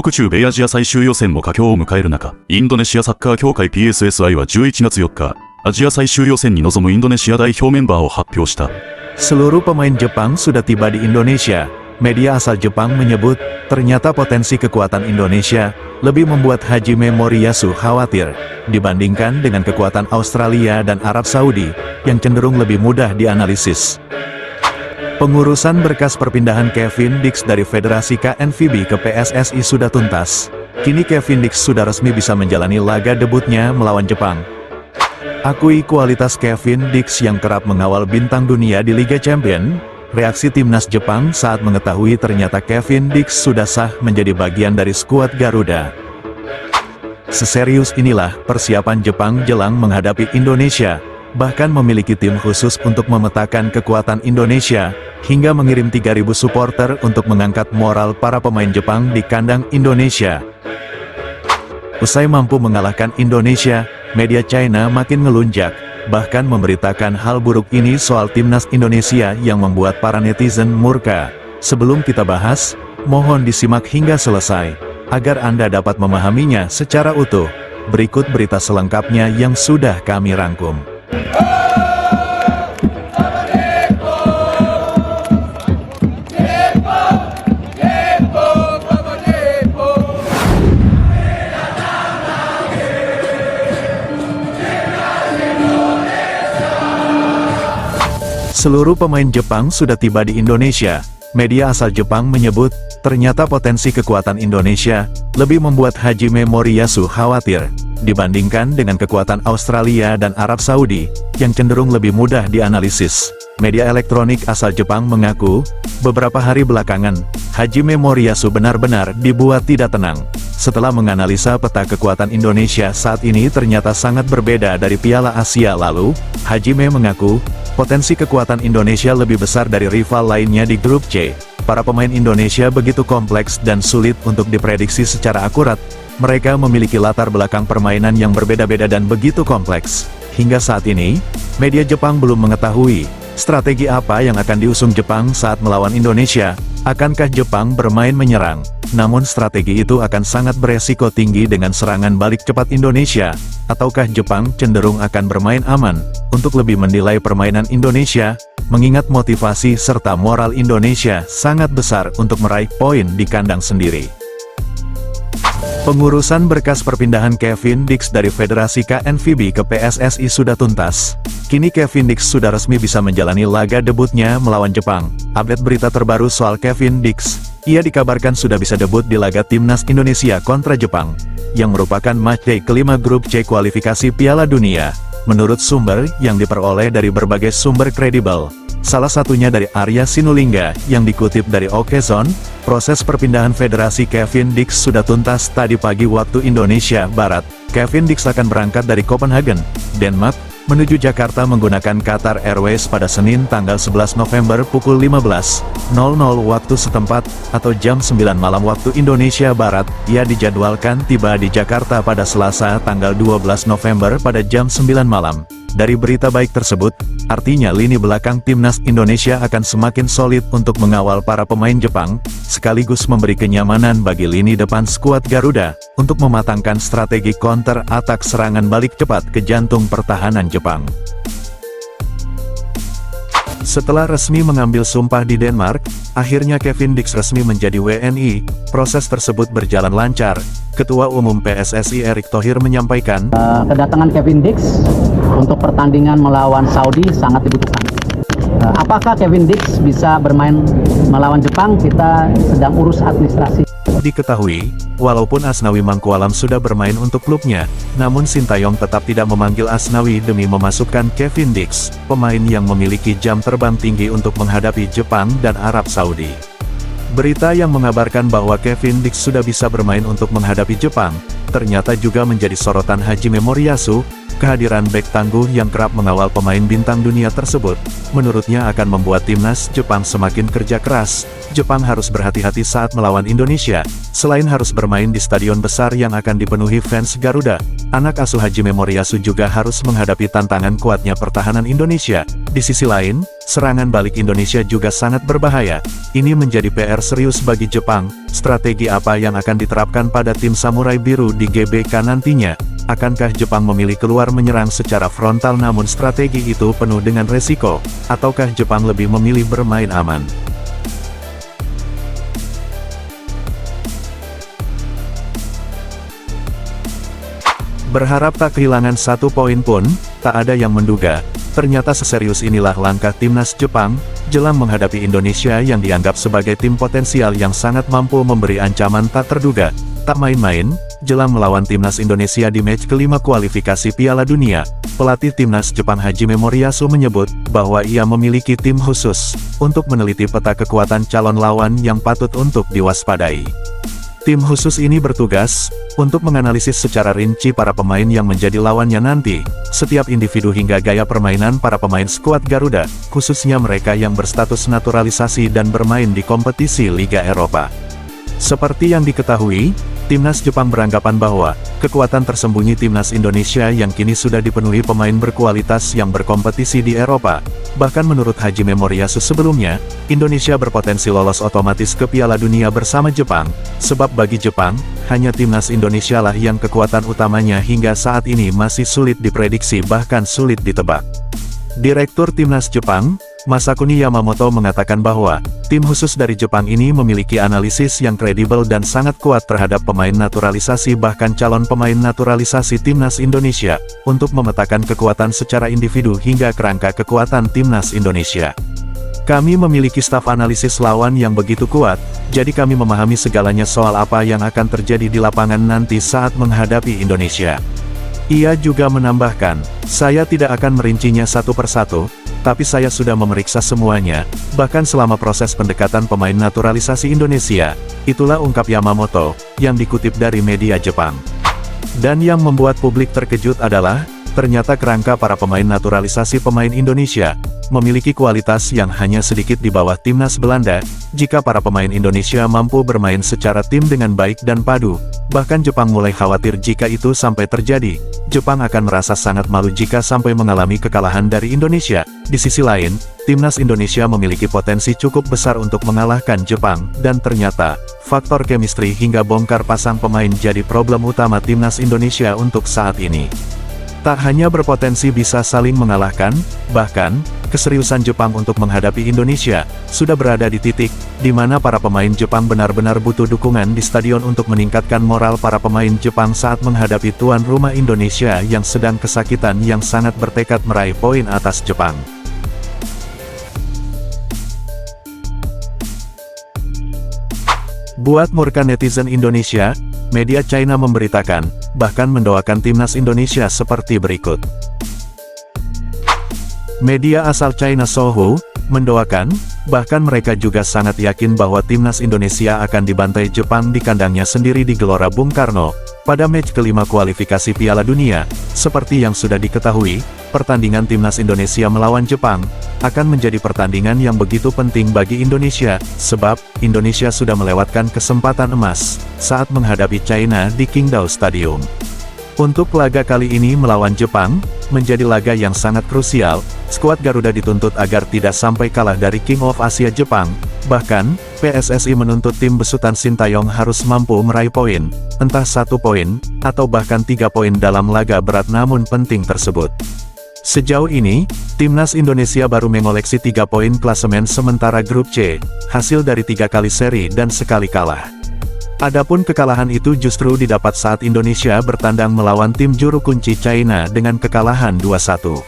国中米アジア最終予選も佳境を迎える中、インドネシアサッカー協会 PSSI は11月4日、アジア最終予選に臨むインドネシア代表メンバーを発表した。Seluruh pemain Jepang sudah tiba di Indonesia. Media asal Jepang menyebut, ternyata potensi kekuatan Indonesia lebih membuat Hajime Moriyasu khawatir dibandingkan dengan kekuatan Australia dan Arab Saudi yang cenderung lebih mudah dianalisis. Pengurusan berkas perpindahan Kevin Dix dari Federasi KNVB ke PSSI sudah tuntas. Kini Kevin Dix sudah resmi bisa menjalani laga debutnya melawan Jepang. Akui kualitas Kevin Dix yang kerap mengawal bintang dunia di Liga Champion, reaksi timnas Jepang saat mengetahui ternyata Kevin Dix sudah sah menjadi bagian dari skuad Garuda. Seserius inilah persiapan Jepang jelang menghadapi Indonesia, bahkan memiliki tim khusus untuk memetakan kekuatan Indonesia, hingga mengirim 3.000 supporter untuk mengangkat moral para pemain Jepang di kandang Indonesia. Usai mampu mengalahkan Indonesia, media China makin ngelunjak, bahkan memberitakan hal buruk ini soal timnas Indonesia yang membuat para netizen murka. Sebelum kita bahas, mohon disimak hingga selesai, agar Anda dapat memahaminya secara utuh. Berikut berita selengkapnya yang sudah kami rangkum. Seluruh pemain Jepang sudah tiba di Indonesia. Media asal Jepang menyebut, ternyata potensi kekuatan Indonesia lebih membuat Hajime Moriyasu khawatir dibandingkan dengan kekuatan Australia dan Arab Saudi yang cenderung lebih mudah dianalisis. Media elektronik asal Jepang mengaku, beberapa hari belakangan, Hajime Moriyasu benar-benar dibuat tidak tenang. Setelah menganalisa peta kekuatan Indonesia saat ini ternyata sangat berbeda dari Piala Asia lalu, Hajime mengaku, potensi kekuatan Indonesia lebih besar dari rival lainnya di grup C. Para pemain Indonesia begitu kompleks dan sulit untuk diprediksi secara akurat. Mereka memiliki latar belakang permainan yang berbeda-beda dan begitu kompleks. Hingga saat ini, media Jepang belum mengetahui strategi apa yang akan diusung Jepang saat melawan Indonesia. Akankah Jepang bermain menyerang? Namun strategi itu akan sangat beresiko tinggi dengan serangan balik cepat Indonesia. Ataukah Jepang cenderung akan bermain aman untuk lebih menilai permainan Indonesia, mengingat motivasi serta moral Indonesia sangat besar untuk meraih poin di kandang sendiri. Pengurusan berkas perpindahan Kevin Dix dari Federasi KNVB ke PSSI sudah tuntas. Kini Kevin Dix sudah resmi bisa menjalani laga debutnya melawan Jepang. Update berita terbaru soal Kevin Dix, ia dikabarkan sudah bisa debut di laga Timnas Indonesia kontra Jepang, yang merupakan matchday kelima grup C kualifikasi Piala Dunia. Menurut sumber yang diperoleh dari berbagai sumber kredibel, salah satunya dari Arya Sinulinga yang dikutip dari Okezone, proses perpindahan Federasi Kevin Dix sudah tuntas tadi pagi waktu Indonesia Barat. Kevin Dix akan berangkat dari Copenhagen, Denmark, menuju Jakarta menggunakan Qatar Airways pada Senin tanggal 11 November pukul 15.00 waktu setempat, atau jam 9 malam waktu Indonesia Barat. Ia dijadwalkan tiba di Jakarta pada Selasa tanggal 12 November pada jam 9 malam. Dari berita baik tersebut, artinya lini belakang timnas Indonesia akan semakin solid untuk mengawal para pemain Jepang, sekaligus memberi kenyamanan bagi lini depan skuad Garuda, untuk mematangkan strategi counter atak serangan balik cepat ke jantung pertahanan Jepang. Setelah resmi mengambil sumpah di Denmark, akhirnya Kevin Dix resmi menjadi WNI. Proses tersebut berjalan lancar. Ketua Umum PSSI Erick Thohir menyampaikan, kedatangan Kevin Dix untuk pertandingan melawan Saudi sangat dibutuhkan. Apakah Kevin Dix bisa bermain melawan Jepang? Kita sedang urus administrasi. Diketahui, walaupun Asnawi Mangkualam sudah bermain untuk klubnya, namun Sintayong tetap tidak memanggil Asnawi demi memasukkan Kevin Dix, pemain yang memiliki jam terbang tinggi untuk menghadapi Jepang dan Arab Saudi. Berita yang mengabarkan bahwa Kevin Dix sudah bisa bermain untuk menghadapi Jepang, ternyata juga menjadi sorotan Hajime Moriyasu, kehadiran bek tangguh yang kerap mengawal pemain bintang dunia tersebut, menurutnya akan membuat timnas Jepang semakin kerja keras. Jepang harus berhati-hati saat melawan Indonesia. Selain harus bermain di stadion besar yang akan dipenuhi fans Garuda, anak asuh Hajime Moriyasu juga harus menghadapi tantangan kuatnya pertahanan Indonesia. Di sisi lain, serangan balik Indonesia juga sangat berbahaya. Ini menjadi PR serius bagi Jepang. Strategi apa yang akan diterapkan pada tim Samurai Biru di GBK nantinya? Akankah Jepang memilih keluar menyerang secara frontal namun strategi itu penuh dengan resiko? Ataukah Jepang lebih memilih bermain aman? Berharap tak kehilangan 1 poin pun, tak ada yang menduga. Ternyata seserius inilah langkah timnas Jepang, jelang menghadapi Indonesia yang dianggap sebagai tim potensial yang sangat mampu memberi ancaman tak terduga. Tak main-main, jelang melawan timnas Indonesia di match kelima kualifikasi Piala Dunia, pelatih timnas Jepang Hajime Moriyasu menyebut bahwa ia memiliki tim khusus untuk meneliti peta kekuatan calon lawan yang patut untuk diwaspadai. Tim khusus ini bertugas untuk menganalisis secara rinci para pemain yang menjadi lawannya nanti, setiap individu hingga gaya permainan para pemain skuad Garuda, khususnya mereka yang berstatus naturalisasi dan bermain di kompetisi Liga Eropa. Seperti yang diketahui, timnas Jepang beranggapan bahwa kekuatan tersembunyi timnas Indonesia yang kini sudah dipenuhi pemain berkualitas yang berkompetisi di Eropa. Bahkan menurut Hajime Moriyasu sebelumnya, Indonesia berpotensi lolos otomatis ke Piala Dunia bersama Jepang, sebab bagi Jepang, hanya timnas Indonesia lah yang kekuatan utamanya hingga saat ini masih sulit diprediksi bahkan sulit ditebak. Direktur Timnas Jepang, Masakuni Yamamoto mengatakan bahwa, tim khusus dari Jepang ini memiliki analisis yang kredibel dan sangat kuat terhadap pemain naturalisasi bahkan calon pemain naturalisasi Timnas Indonesia, untuk memetakan kekuatan secara individu hingga kerangka kekuatan Timnas Indonesia. Kami memiliki staf analisis lawan yang begitu kuat, jadi kami memahami segalanya soal apa yang akan terjadi di lapangan nanti saat menghadapi Indonesia. Ia juga menambahkan, saya tidak akan merincinya satu persatu, tapi saya sudah memeriksa semuanya, bahkan selama proses pendekatan pemain naturalisasi Indonesia. Itulah ungkap Yamamoto, yang dikutip dari media Jepang. Dan yang membuat publik terkejut adalah, ternyata kerangka para pemain naturalisasi pemain Indonesia, memiliki kualitas yang hanya sedikit di bawah timnas Belanda. Jika para pemain Indonesia mampu bermain secara tim dengan baik dan padu, bahkan Jepang mulai khawatir jika itu sampai terjadi. Jepang akan merasa sangat malu jika sampai mengalami kekalahan dari Indonesia. Di sisi lain, timnas Indonesia memiliki potensi cukup besar untuk mengalahkan Jepang, dan ternyata, faktor chemistry hingga bongkar pasang pemain jadi problem utama timnas Indonesia untuk saat ini. Tak hanya berpotensi bisa saling mengalahkan, bahkan, keseriusan Jepang untuk menghadapi Indonesia, sudah berada di titik, di mana para pemain Jepang benar-benar butuh dukungan di stadion untuk meningkatkan moral para pemain Jepang saat menghadapi tuan rumah Indonesia yang sedang kesakitan yang sangat bertekad meraih poin atas Jepang. Buat murka netizen Indonesia, media China memberitakan, bahkan mendoakan timnas Indonesia seperti berikut. Media asal China Sohu mendoakan, bahkan mereka juga sangat yakin bahwa timnas Indonesia akan dibantai Jepang di kandangnya sendiri di Gelora Bung Karno, pada match kelima kualifikasi Piala Dunia. Seperti yang sudah diketahui, pertandingan timnas Indonesia melawan Jepang akan menjadi pertandingan yang begitu penting bagi Indonesia, sebab Indonesia sudah melewatkan kesempatan emas saat menghadapi China di Qingdao Stadium. Untuk laga kali ini melawan Jepang, menjadi laga yang sangat krusial. Skuad Garuda dituntut agar tidak sampai kalah dari King of Asia Jepang. Bahkan, PSSI menuntut tim besutan Sintayong harus mampu meraih poin, entah 1 poin, atau bahkan 3 poin dalam laga berat namun penting tersebut. Sejauh ini, timnas Indonesia baru mengoleksi 3 poin klasemen sementara grup C, hasil dari 3 kali seri dan sekali kalah. Adapun kekalahan itu justru didapat saat Indonesia bertandang melawan tim juru kunci China dengan kekalahan 2-1.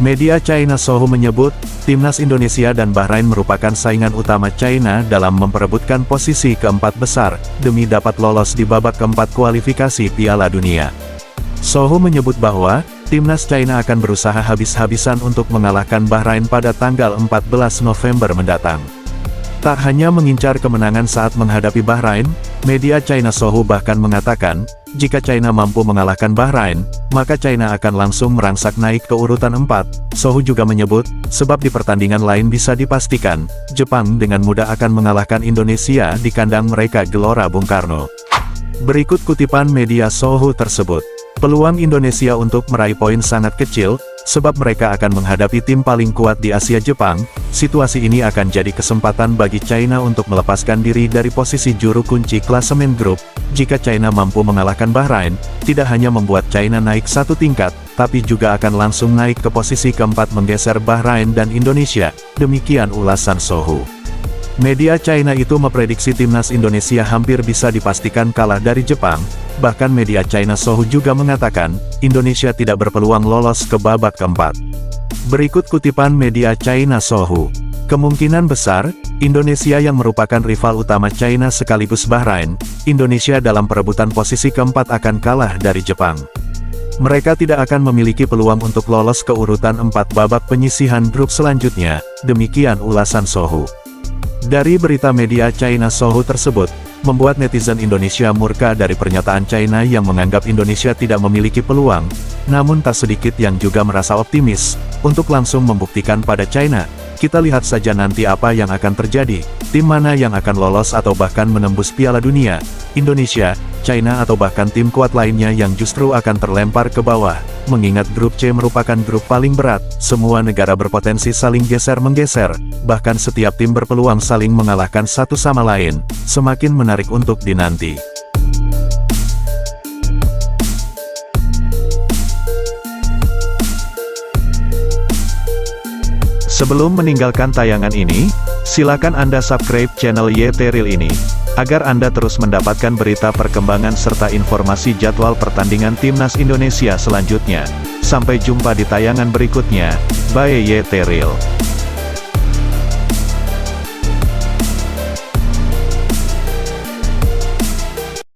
Media China Sohu menyebut, timnas Indonesia dan Bahrain merupakan saingan utama China dalam memperebutkan posisi keempat besar, demi dapat lolos di babak keempat kualifikasi Piala Dunia. Sohu menyebut bahwa, timnas China akan berusaha habis-habisan untuk mengalahkan Bahrain pada tanggal 14 November mendatang. Tak hanya mengincar kemenangan saat menghadapi Bahrain, media China Sohu bahkan mengatakan, jika China mampu mengalahkan Bahrain, maka China akan langsung merangsak naik ke urutan 4. Sohu juga menyebut, sebab di pertandingan lain bisa dipastikan, Jepang dengan mudah akan mengalahkan Indonesia di kandang mereka Gelora Bung Karno. Berikut kutipan media Sohu tersebut. Peluang Indonesia untuk meraih poin sangat kecil, sebab mereka akan menghadapi tim paling kuat di Asia Jepang. Situasi ini akan jadi kesempatan bagi China untuk melepaskan diri dari posisi juru kunci klasemen grup. Jika China mampu mengalahkan Bahrain, tidak hanya membuat China naik satu tingkat, tapi juga akan langsung naik ke posisi keempat menggeser Bahrain dan Indonesia. Demikian ulasan Sohu. Media China itu memprediksi timnas Indonesia hampir bisa dipastikan kalah dari Jepang. Bahkan media China Sohu juga mengatakan, Indonesia tidak berpeluang lolos ke babak keempat. Berikut kutipan media China Sohu. Kemungkinan besar, Indonesia yang merupakan rival utama China sekaligus Bahrain, Indonesia dalam perebutan posisi keempat akan kalah dari Jepang. Mereka tidak akan memiliki peluang untuk lolos ke urutan 4 babak penyisihan grup selanjutnya. Demikian ulasan Sohu. Dari berita media China Sohu tersebut, membuat netizen Indonesia murka dari pernyataan China yang menganggap Indonesia tidak memiliki peluang, namun tak sedikit yang juga merasa optimis, untuk langsung membuktikan pada China. Kita lihat saja nanti apa yang akan terjadi, tim mana yang akan lolos atau bahkan menembus Piala Dunia, Indonesia, China atau bahkan tim kuat lainnya yang justru akan terlempar ke bawah. Mengingat grup C merupakan grup paling berat, semua negara berpotensi saling geser-menggeser, bahkan setiap tim berpeluang saling mengalahkan satu sama lain, semakin menarik untuk dinanti. Sebelum meninggalkan tayangan ini, silakan Anda subscribe channel YT Real ini, agar Anda terus mendapatkan berita perkembangan serta informasi jadwal pertandingan Timnas Indonesia selanjutnya. Sampai jumpa di tayangan berikutnya, bye YT Real.